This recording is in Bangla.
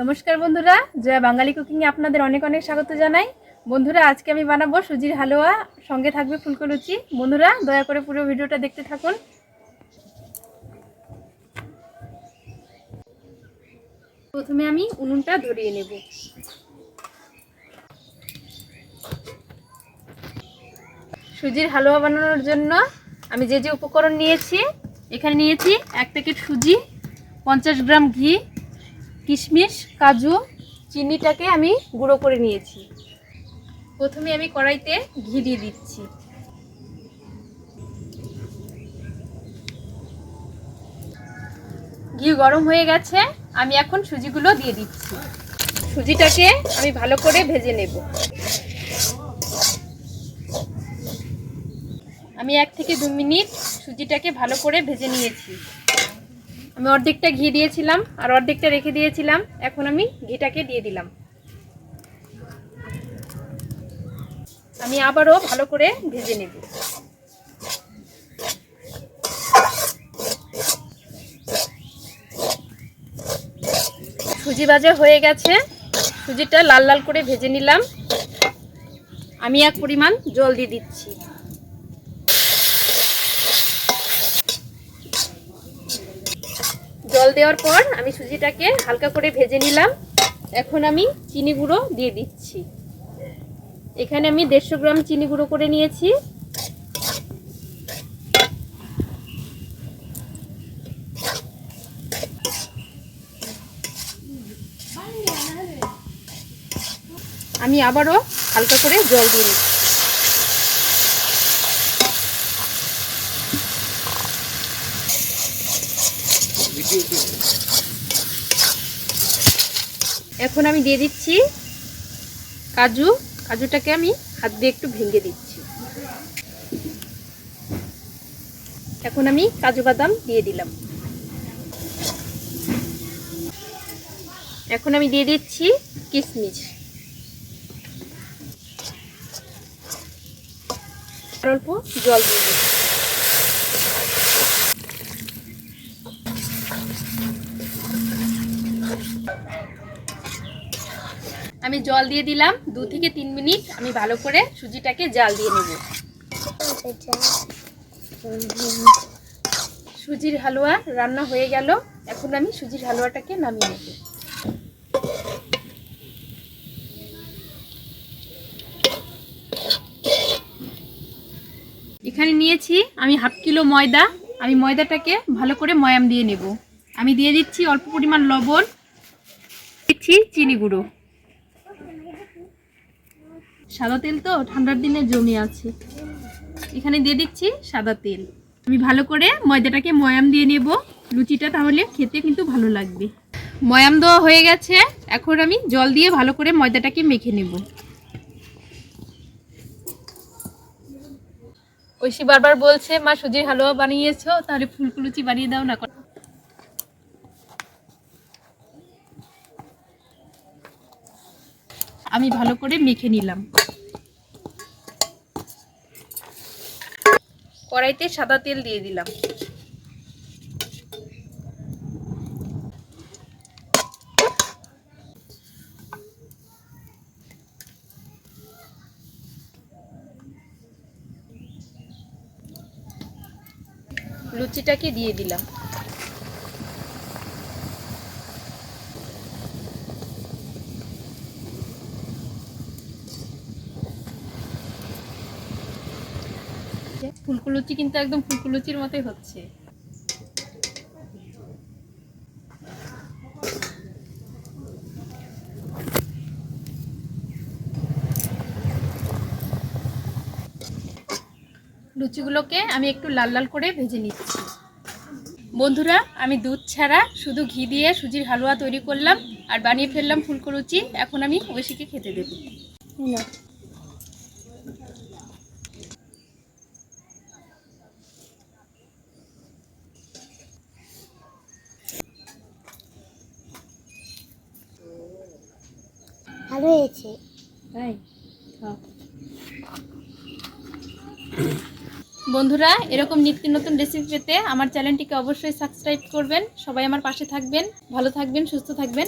নমস্কার বন্ধুরা, জয়া বাঙালি কুকিংয়ে আপনাদের অনেক অনেক স্বাগত জানাই। বন্ধুরা, আজকে আমি বানাবো সুজির হালুয়া, সঙ্গে থাকবে ফুলকো লুচি। বন্ধুরা, দয়া করে পুরো ভিডিওটা দেখতে থাকুন। প্রথমে আমি উনুনটা ধরিয়ে নেব। সুজির হালুয়া বানানোর জন্য আমি যে যে উপকরণ নিয়েছি, এখানে নিয়েছি 1 প্যাকেট সুজি, 50 গ্রাম ঘি, কিশমিশ, কাজু, চিনিটাকে আমি গুঁড়ো করে নিয়েছি। প্রথমে আমি কড়াইতে ঘি দিয়ে দিচ্ছি। ঘি গরম হয়ে গেছে, আমি এখন সুজিগুলো দিয়ে দিচ্ছি। সুজিটাকে আমি ভালো করে ভেজে নেব। আমি 1 থেকে 2 মিনিট সুজিটাকে ভালো করে ভেজে নিয়েছি। আমি অর্ধেকটা ঘি দিয়েছিলাম আর অর্ধেকটা রেখে দিয়েছিলাম। এখন আমি ঘিটাকে দিয়ে দিলাম। আমি আবারও ভালো করে ভেজে নেব। সুজি ভাজা হয়ে গেছে, সুজিটা লাল লাল করে ভেজে নিলাম। আমি এক পরিমাণ জল দিয়ে দিচ্ছি। জল দেওয়ার পর আমি সুজিটাকে হালকা করে ভেজে নিলাম। এখন আমি চিনি গুঁড়ো দিয়ে দিচ্ছি। এখানে আমি 150 গ্রাম চিনি গুঁড়ো করে নিয়েছি। আমি আবারও হালকা করে জল দিয়ে নিচ্ছি। এখন আমি দিয়ে দিচ্ছি কাজুটাকে আমি হাত দিয়ে একটু ভেঙে দিচ্ছি। এখন আমি কাজু বাদাম দিয়ে দিলাম। এখন আমি দিয়ে দিচ্ছি কিশমিশ। অল্প জল দিয়ে দিচ্ছি। আমি জল দিয়ে দিলাম। 2 থেকে 3 মিনিট আমি ভালো করে সুজিটাকে জাল দিয়ে নেব। সুজির হালুয়া রান্না হয়ে গেল। এখন আমি সুজির হালুয়াটাকে নামিয়ে নেব। এখানে নিয়েছি আমি হাফ কিলো ময়দা। আমি ময়দাটাকে ভালো করে ময়াম দিয়ে নেব। আমি দিয়ে দিচ্ছি অল্প পরিমাণ লবণ, দিচ্ছি চিনি গুঁড়ো। সাদা তেল তো ঠান্ডার দিনে জমে আছে, এখানে দিয়ে দিচ্ছি সাদা তেল। আমি ভালো করে ময়দাটাকে ময়াম দিয়ে নেব। লুচিটা তাহলে খেতে কিন্তু ভালো লাগবে। ময়াম দেওয়া হয়ে গেছে, এখন আমি জল দিয়ে ভালো করে ময়দাটাকে মেখে নেব। ঐশী বারবার বলছে, মা সুজির হালুয়া বানিয়েছো, তাহলে ফুলকো লুচি বানিয়ে দাও না। আমি ভালো করে মেখে নিলাম। কড়াইতে সাদা তেল দিয়ে দিলাম। লুচিটাকে দিয়ে দিলাম। ফুলকো লুচি কিন্তু একদম ফুলকো লুচির মতোই হচ্ছে। লুচিগুলোকে আমি একটু লাল লাল করে ভেজে নিচ্ছি। বন্ধুরা, আমি দুধ ছাড়া শুধু ঘি দিয়ে সুজির হালুয়া তৈরি করলাম আর বানিয়ে ফেললাম ফুলকো লুচি। এখন আমি ঐশীকে খেতে দেব। ভালো হয়েছে তাই বন্ধুরা, এরকম নিত্য নতুন রেসিপি পেতে আমার চ্যানেলটিকে অবশ্যই সাবস্ক্রাইব করবেন। সবাই আমার পাশে থাকবেন। ভালো থাকবেন, সুস্থ থাকবেন।